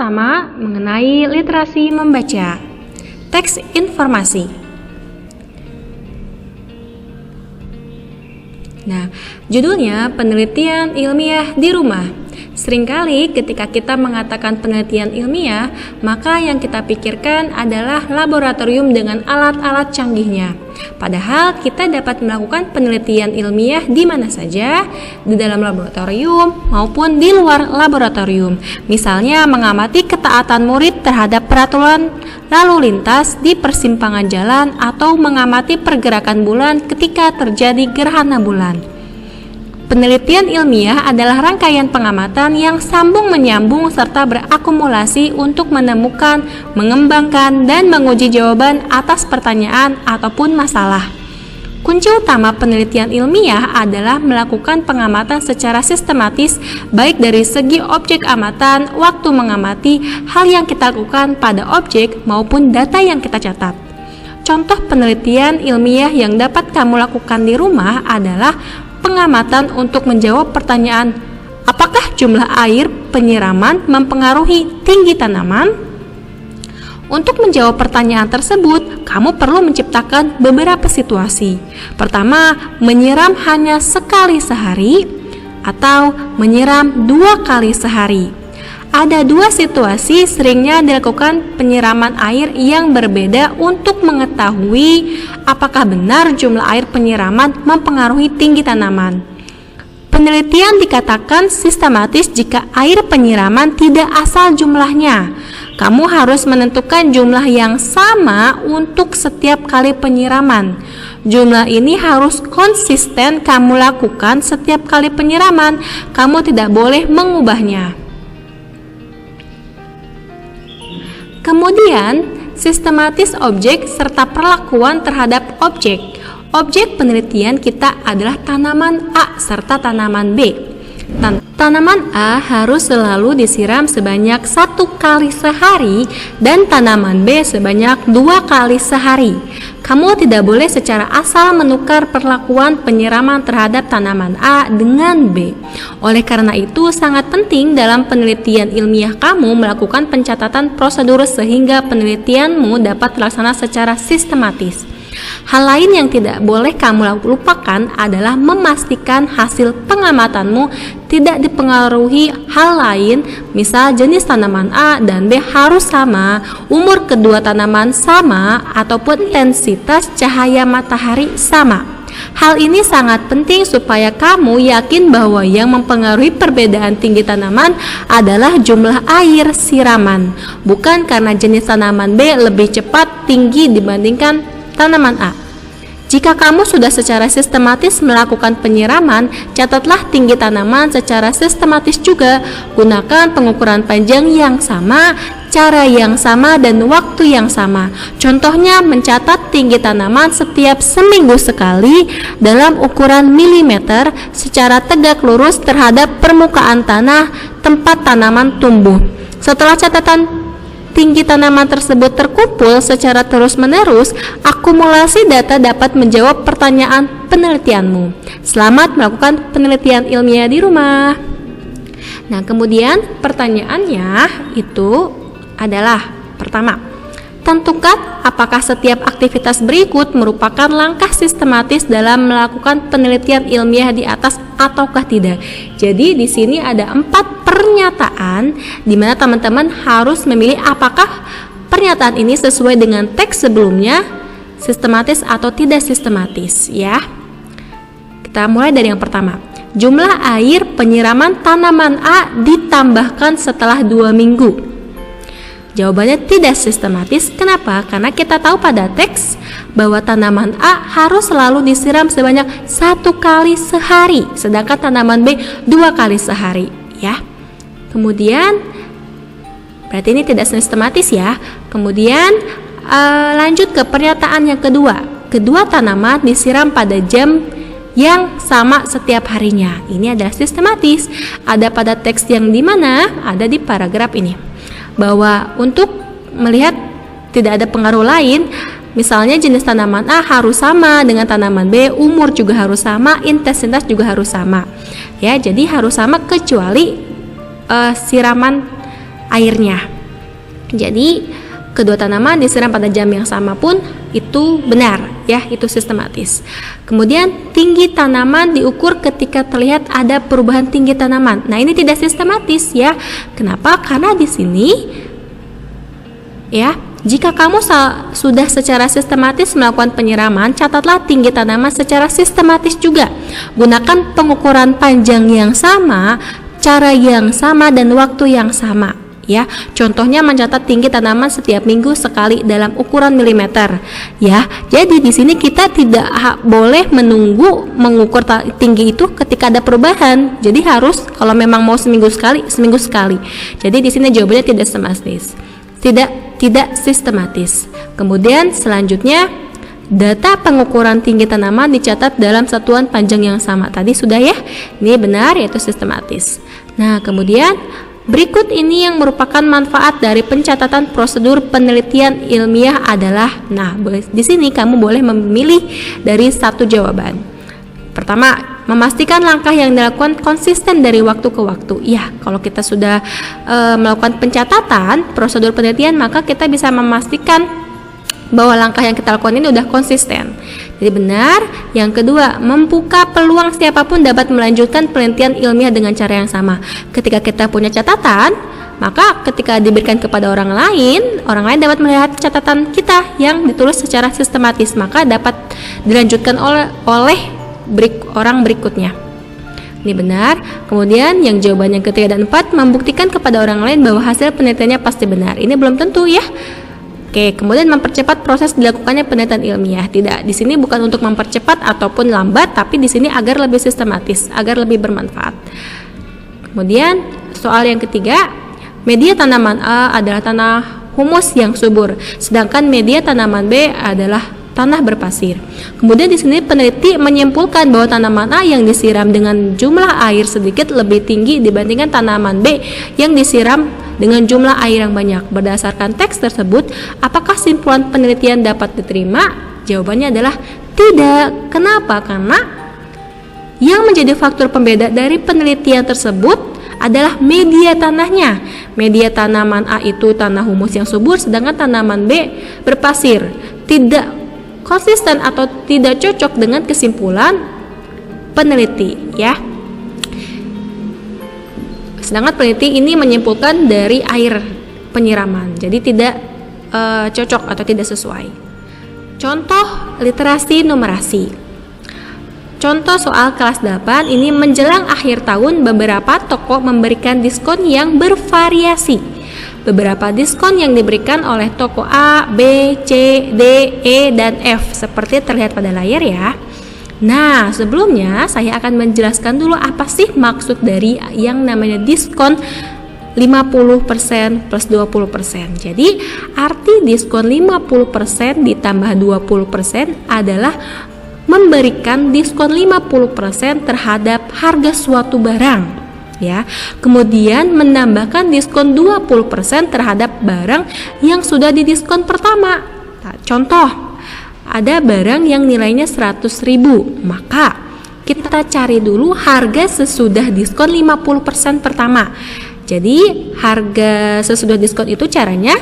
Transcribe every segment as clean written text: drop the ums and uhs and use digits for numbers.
pertama mengenai literasi membaca. Teks informasi. Nah, judulnya penelitian ilmiah di rumah. Seringkali ketika kita mengatakan penelitian ilmiah, maka yang kita pikirkan adalah laboratorium dengan alat-alat canggihnya. Padahal kita dapat melakukan penelitian ilmiah di mana saja, di dalam laboratorium maupun di luar laboratorium. Misalnya mengamati ketaatan murid terhadap peraturan lalu lintas di persimpangan jalan atau mengamati pergerakan bulan ketika terjadi gerhana bulan. Penelitian ilmiah adalah rangkaian pengamatan yang sambung menyambung serta berakumulasi untuk menemukan, mengembangkan, dan menguji jawaban atas pertanyaan ataupun masalah. Kunci utama penelitian ilmiah adalah melakukan pengamatan secara sistematis, baik dari segi objek amatan, waktu mengamati, hal yang kita lakukan pada objek maupun data yang kita catat. Contoh penelitian ilmiah yang dapat kamu lakukan di rumah adalah pengamatan untuk menjawab pertanyaan, apakah jumlah air penyiraman mempengaruhi tinggi tanaman? Untuk menjawab pertanyaan tersebut, kamu perlu menciptakan beberapa situasi. Pertama, menyiram hanya sekali sehari atau menyiram 2 kali sehari. Ada 2 situasi seringnya dilakukan penyiraman air yang berbeda untuk mengetahui apakah benar jumlah air penyiraman mempengaruhi tinggi tanaman. Penelitian dikatakan sistematis jika air penyiraman tidak asal jumlahnya. Kamu harus menentukan jumlah yang sama untuk setiap kali penyiraman. Jumlah ini harus konsisten kamu lakukan setiap kali penyiraman. Kamu tidak boleh mengubahnya. Kemudian, sistematis objek serta perlakuan terhadap objek. Objek penelitian kita adalah tanaman A serta tanaman B. Tanaman A harus selalu disiram sebanyak 1 kali sehari dan tanaman B sebanyak 2 kali sehari. Kamu tidak boleh secara asal menukar perlakuan penyiraman terhadap tanaman A dengan B. Oleh karena itu, sangat penting dalam penelitian ilmiah kamu melakukan pencatatan prosedur sehingga penelitianmu dapat terlaksana secara sistematis. Hal lain yang tidak boleh kamu lupakan adalah memastikan hasil pengamatanmu tidak dipengaruhi hal lain, misal jenis tanaman A dan B harus sama, umur kedua tanaman sama, ataupun intensitas cahaya matahari sama. Hal ini sangat penting supaya kamu yakin bahwa yang mempengaruhi perbedaan tinggi tanaman adalah jumlah air siraman, bukan karena jenis tanaman B lebih cepat tinggi dibandingkan tanaman A. Jika kamu sudah secara sistematis melakukan penyiraman, catatlah tinggi tanaman secara sistematis juga. Gunakan pengukuran panjang yang sama, cara yang sama, dan waktu yang sama. Contohnya, mencatat tinggi tanaman setiap seminggu sekali dalam ukuran milimeter secara tegak lurus terhadap permukaan tanah tempat tanaman tumbuh. Setelah catatan tinggi tanaman tersebut terkumpul secara terus-menerus, akumulasi data dapat menjawab pertanyaan penelitianmu. Selamat melakukan penelitian ilmiah di rumah. Nah, kemudian pertanyaannya itu adalah, pertama, tentukan apakah setiap aktivitas berikut merupakan langkah sistematis dalam melakukan penelitian ilmiah di atas ataukah tidak. Jadi di sini ada 4 pernyataan di mana teman-teman harus memilih apakah pernyataan ini sesuai dengan teks sebelumnya, sistematis atau tidak sistematis ya. Kita mulai dari yang pertama. Jumlah air penyiraman tanaman A ditambahkan setelah 2 minggu. Jawabannya tidak sistematis. Kenapa? Karena kita tahu pada teks bahwa tanaman A harus selalu disiram sebanyak 1 kali sehari, sedangkan tanaman B 2 kali sehari ya. Kemudian berarti ini tidak sistematis ya. Kemudian lanjut ke pernyataan yang kedua. Kedua tanaman disiram pada jam yang sama setiap harinya. Ini adalah sistematis. Ada pada teks yang dimana ada di paragraf ini, bahwa untuk melihat tidak ada pengaruh lain, misalnya jenis tanaman A harus sama dengan tanaman B, umur juga harus sama, intensitas juga harus sama ya. Jadi harus sama kecuali siraman airnya. Jadi kedua tanaman disiram pada jam yang sama pun itu benar ya, itu sistematis. Kemudian tinggi tanaman diukur ketika terlihat ada perubahan tinggi tanaman. Nah, ini tidak sistematis ya. Kenapa? Karena di sini ya, jika kamu sudah secara sistematis melakukan penyiraman, catatlah tinggi tanaman secara sistematis juga. Gunakan pengukuran panjang yang sama, cara yang sama, dan waktu yang sama. Ya, contohnya mencatat tinggi tanaman setiap minggu sekali dalam ukuran milimeter. Ya, jadi di sini kita tidak boleh menunggu mengukur tinggi itu ketika ada perubahan. Jadi harus kalau memang mau seminggu sekali. Jadi di sini jawabannya tidak sistematis. Tidak sistematis. Kemudian selanjutnya, data pengukuran tinggi tanaman dicatat dalam satuan panjang yang sama. Tadi sudah ya. Ini benar, yaitu sistematis. Nah, kemudian berikut ini yang merupakan manfaat dari pencatatan prosedur penelitian ilmiah adalah, nah, di sini kamu boleh memilih dari satu jawaban. Pertama, memastikan langkah yang dilakukan konsisten dari waktu ke waktu. Ya, kalau kita sudah melakukan pencatatan prosedur penelitian, maka kita bisa memastikan bahwa langkah yang kita lakukan ini udah konsisten. Jadi benar. Yang kedua, membuka peluang siapapun dapat melanjutkan penelitian ilmiah dengan cara yang sama. Ketika kita punya catatan, maka ketika diberikan kepada orang lain dapat melihat catatan kita yang ditulis secara sistematis, maka dapat dilanjutkan oleh orang berikutnya. Ini benar. Kemudian yang jawaban yang ketiga dan empat, membuktikan kepada orang lain bahwa hasil penelitiannya pasti benar. Ini belum tentu ya. Oke, kemudian mempercepat proses dilakukannya penelitian ilmiah. Tidak, di sini bukan untuk mempercepat ataupun lambat, tapi di sini agar lebih sistematis, agar lebih bermanfaat. Kemudian soal yang ketiga, media tanaman A adalah tanah humus yang subur, sedangkan media tanaman B adalah tanah berpasir. Kemudian di sini peneliti menyimpulkan bahwa tanaman A yang disiram dengan jumlah air sedikit lebih tinggi dibandingkan tanaman B yang disiram dengan jumlah air yang banyak. Berdasarkan teks tersebut, apakah simpulan penelitian dapat diterima? Jawabannya adalah tidak. Kenapa? Karena yang menjadi faktor pembeda dari penelitian tersebut adalah media tanahnya. Media tanaman A itu tanah humus yang subur, sedangkan tanaman B berpasir. Tidak konsisten atau tidak cocok dengan kesimpulan peneliti ya. Sedangkan peneliti ini menyimpulkan dari air penyiraman, jadi tidak cocok atau tidak sesuai. Contoh literasi numerasi. Contoh soal kelas 8, ini menjelang akhir tahun beberapa toko memberikan diskon yang bervariasi. Beberapa diskon yang diberikan oleh toko A, B, C, D, E, dan F seperti terlihat pada layar ya. Nah, sebelumnya saya akan menjelaskan dulu apa sih maksud dari yang namanya diskon 50% plus 20%. Jadi, arti diskon 50% ditambah 20% adalah memberikan diskon 50% terhadap harga suatu barang. Ya, kemudian menambahkan diskon 20% terhadap barang yang sudah didiskon pertama. Nah, contoh, ada barang yang nilainya 100.000, maka kita cari dulu harga sesudah diskon 50% pertama. Jadi harga sesudah diskon itu caranya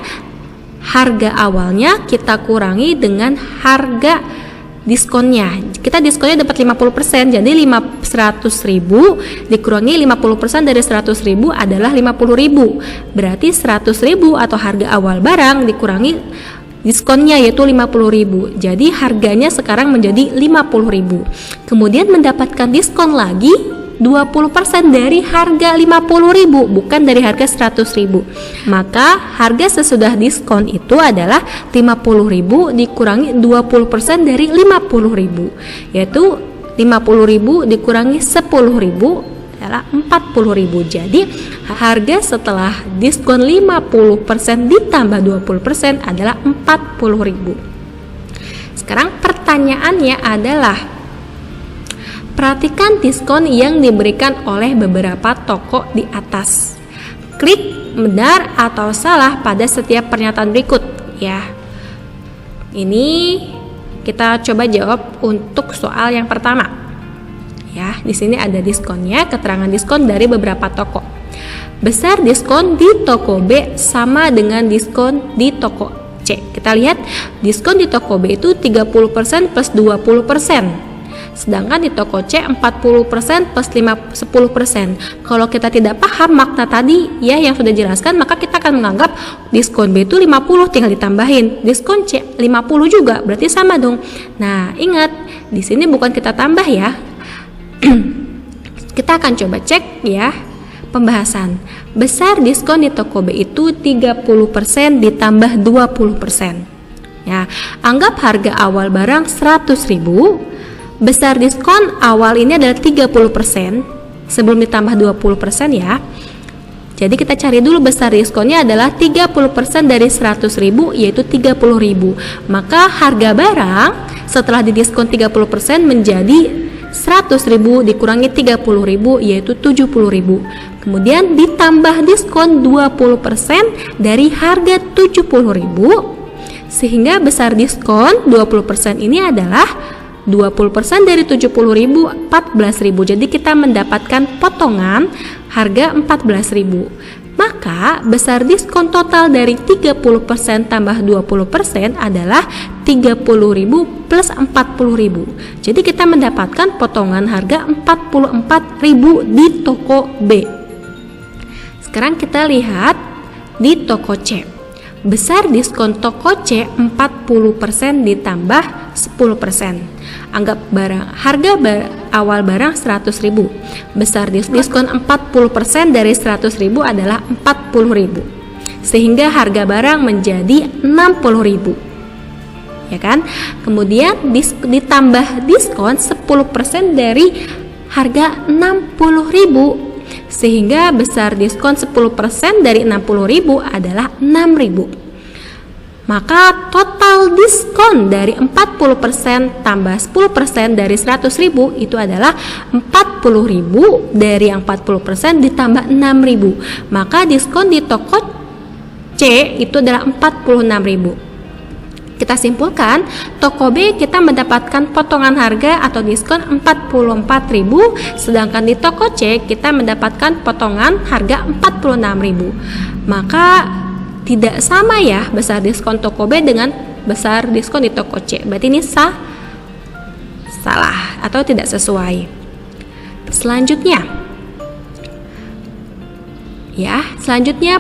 harga awalnya kita kurangi dengan harga diskonnya. Kita diskonnya dapat 50%, jadi 100.000 dikurangi 50% dari 100.000 adalah 50.000. Berarti 100.000 atau harga awal barang dikurangi diskonnya yaitu 50.000. Jadi harganya sekarang menjadi 50.000. Kemudian mendapatkan diskon lagi 20% dari harga 50.000, bukan dari harga 100.000. Maka harga sesudah diskon itu adalah 50.000 dikurangi 20% dari 50.000, yaitu 50.000 dikurangi 10.000 adalah 40.000. Jadi harga setelah diskon 50% ditambah 20% adalah 40.000. Sekarang pertanyaannya adalah, perhatikan diskon yang diberikan oleh beberapa toko di atas. Klik benar atau salah pada setiap pernyataan berikut ya. Ini kita coba jawab untuk soal yang pertama. Ya, di sini ada diskonnya, keterangan diskon dari beberapa toko. besar diskon di toko B sama dengan diskon di toko C. Kita lihat diskon di toko B itu 30% plus 20%. Sedangkan di toko C 40% plus 10%. Kalau kita tidak paham makna tadi ya yang sudah dijelaskan, maka kita akan menganggap diskon B itu 50 tinggal ditambahin. Diskon C 50 juga, berarti sama dong. Nah, ingat, di sini bukan kita tambah ya. Kita akan coba cek ya pembahasan. Besar diskon di toko B itu 30% ditambah 20%. Ya, anggap harga awal barang 100.000. Besar diskon awal ini adalah 30% sebelum ditambah 20% ya. Jadi kita cari dulu besar diskonnya adalah 30% dari 100.000 yaitu 30.000. Maka harga barang setelah didiskon 30% menjadi 100.000 dikurangi 30.000 yaitu 70.000. Kemudian ditambah diskon 20% dari harga 70.000 sehingga besar diskon 20% ini adalah 20% dari 70.000 14.000. Jadi kita mendapatkan potongan harga 14.000. Maka besar diskon total dari 30% tambah 20% adalah 30.000 plus 40.000. Jadi kita mendapatkan potongan harga 44.000 di toko B. Sekarang kita lihat di toko C. Besar diskon toko C 40% ditambah 10%. Anggap harga awal barang 100.000. Besar diskon 40% dari 100.000 adalah 40.000. Sehingga harga barang menjadi 60.000. Ya kan? Kemudian ditambah diskon 10% dari harga 60.000. Sehingga besar diskon 10% dari 60.000 adalah 6.000. Maka total diskon dari 40% tambah 10% dari 100.000 itu adalah 40.000 dari yang 40% ditambah 6.000. Maka diskon di toko C itu adalah 46.000. Kita simpulkan, toko B kita mendapatkan potongan harga atau diskon 44.000, sedangkan di toko C kita mendapatkan potongan harga 46.000. Maka tidak sama ya besar diskon toko B dengan besar diskon di toko C. Berarti ini salah atau tidak sesuai. Selanjutnya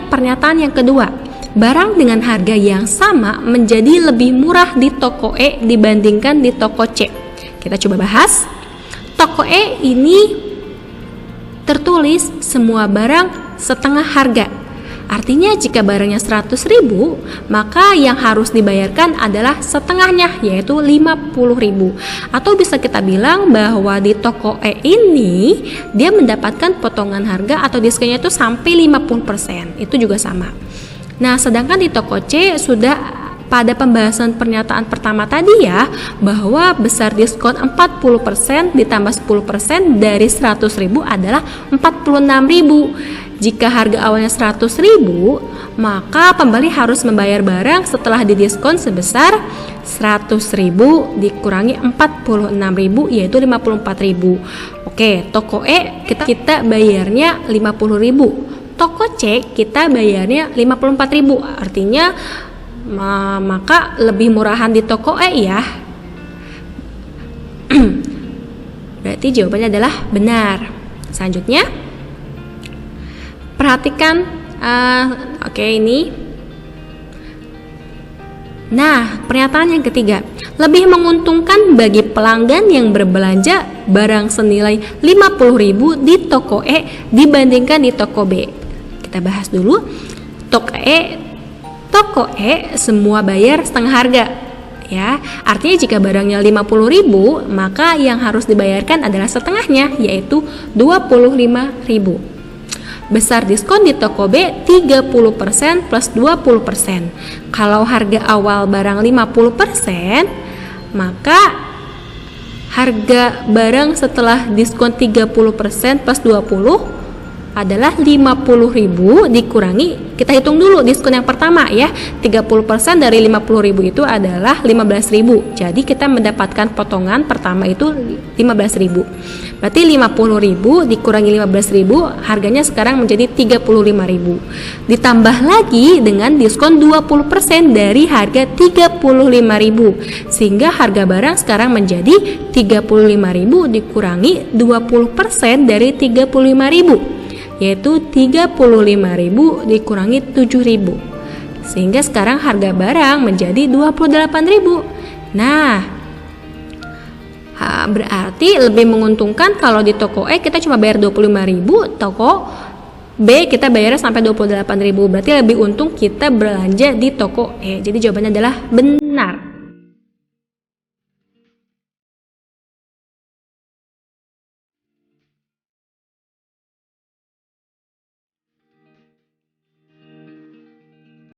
pernyataan yang kedua. Barang dengan harga yang sama menjadi lebih murah di toko E dibandingkan di toko C. Kita coba bahas. Toko E ini tertulis semua barang setengah harga. Artinya jika barangnya 100.000, maka yang harus dibayarkan adalah setengahnya, yaitu 50.000. Atau bisa kita bilang bahwa di toko E ini dia mendapatkan potongan harga atau diskonnya itu sampai 50%. Itu juga sama. Nah, sedangkan di toko C sudah pada pembahasan pernyataan pertama tadi ya, bahwa besar diskon 40% ditambah 10% dari 100.000 adalah 46.000. Jika harga awalnya 100.000, maka pembeli harus membayar barang setelah didiskon sebesar 100.000 dikurangi 46.000 yaitu 54.000. Oke, toko E kita bayarnya 50.000. Toko C kita bayarnya 54.000. Artinya maka lebih murahan di toko E ya. Berarti jawabannya adalah benar. Selanjutnya perhatikan ini. Nah, pernyataan yang ketiga. Lebih menguntungkan bagi pelanggan yang berbelanja barang senilai 50.000 di toko E dibandingkan di toko B. Kita bahas dulu. Toko E semua bayar setengah harga. Ya, artinya jika barangnya 50.000, maka yang harus dibayarkan adalah setengahnya, yaitu 25.000. Besar diskon di toko B 30% plus 20%. Kalau harga awal barang 50%, maka harga barang setelah diskon 30% plus 20 adalah 50.000 dikurangi, kita hitung dulu diskon yang pertama ya, 30% dari 50.000 itu adalah 15.000. Jadi kita mendapatkan potongan pertama itu 15.000. Berarti 50.000 dikurangi 15.000, harganya sekarang menjadi 35.000. Ditambah lagi dengan diskon 20% dari harga 35.000, sehingga harga barang sekarang menjadi 35.000 dikurangi 20% dari 35.000. Yaitu 35.000 dikurangi 7.000, sehingga sekarang harga barang menjadi 28.000. Nah, berarti lebih menguntungkan kalau di toko E kita cuma bayar 25.000, toko B kita bayarnya sampai 28.000. Berarti lebih untung kita belanja di toko E. Jadi jawabannya adalah benar.